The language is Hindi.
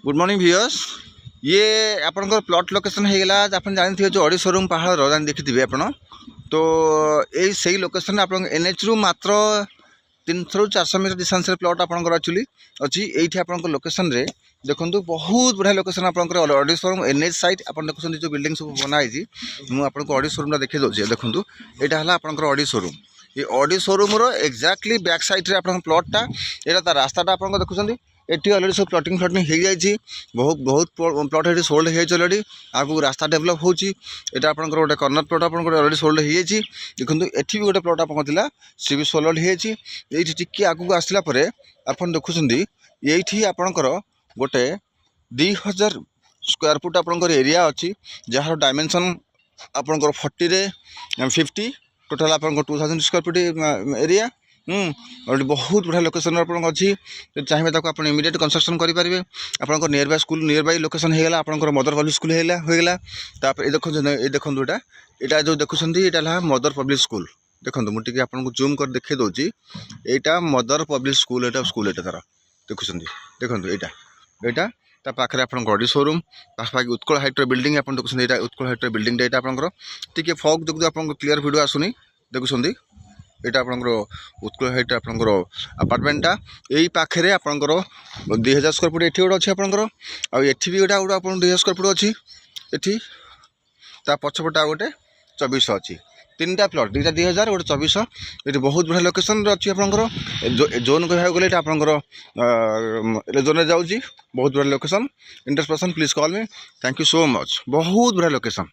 Good morning viewers. ये आपंकर प्लॉट लोकेशन होगा आप जानते जो अड़ी शोरूम पहाड़ जान देखिए आप तो यही से लोकेशन आप एनएच रु मात्र 300 ରୁ 400 मीटर डिस्टेंस प्लॉट आपंकर एक्चुअली अच्छी ये आप लोकेशन रे देखो बहुत बढ़िया लोकेशन आपंकर अड़ी शोरूम एनएच साइड आप देखते जो बिल्डिंग सब बनाई मुझे अड़ी शोरूम देखिए दूसरी देखो यहाँ है आपंकर अड़ी शोरूम ये अड़ी शोरूम एक्जाक्टली बैक साइड रे प्लॉटा यहाँ रास्ताटा आप देखुं एटी अलरेडी सब प्लटिंग फ्लटिंग हो जाए बहुत बहुत प्लट ये सोल्ड हो अलरेडी आगू रास्ता डेभलप होची यहाँ आपंकर गोटे कर्नर प्लट आप अलरेडी सोल्ड हो जाए देखो ये भी गोटे प्लट आप सी भी सोल्ड हो जाए ये टी आगू आसला आप देखुं ये आपंकर गोटे 2000 स्क्वायर फुट आपंकर एरिया अच्छी जार डायमेंशन आपंकर 40 रे 50 टोटाल आप 2000 स्क्वायर फुट एरिया और बहुत बढ़िया लोकेशन अच्छी चाहिए आप इमिडिएट कंस्ट्रक्शन करेंगे आप near by school near by location होगा आप मदर पब्लिक स्कूल होगा तापर ये देखो यहाँ जो देखुं यहाँ मदर पब्लिक स्कूल देखो मुझे आपको जूम कर देखे दूसरी यहाँ मदर पब्लिक स्कूल यहाँ स्कूल यहाँ तार देखुं देखो यहाँ ता पाखे आप अड़ी शोरूम पाखापाखि उत्कल हाइट्र बिल्डिंग आप देखुं यहाँ उत्कल हाइट्र बिल्डिंग यहाँ आपंकर टी फग देखते आप क्लीयर वीडियो आसुनी देखुं यहाँ आपंकर उत्कल हाइट आपंकर आपार्टमेंटा यही पाखे आपंकर 2000 स्क्वायर फुट ये गोटे अच्छी आपंकर आठी भी गोटे आप 2000 स्क्वायर फुट अच्छी ये पछपटे आ गोटे 2400 अच्छी तीन टा प्लट दुईटा 2000 गोटे 2400 ये बहुत बढ़िया लोकेशन अच्छी आपंकर जोन कह गले आपंकर जोन में जाऊँगी बहुत बढ़िया location interest person please call me thank you so much बहुत बढ़िया लोकेशन।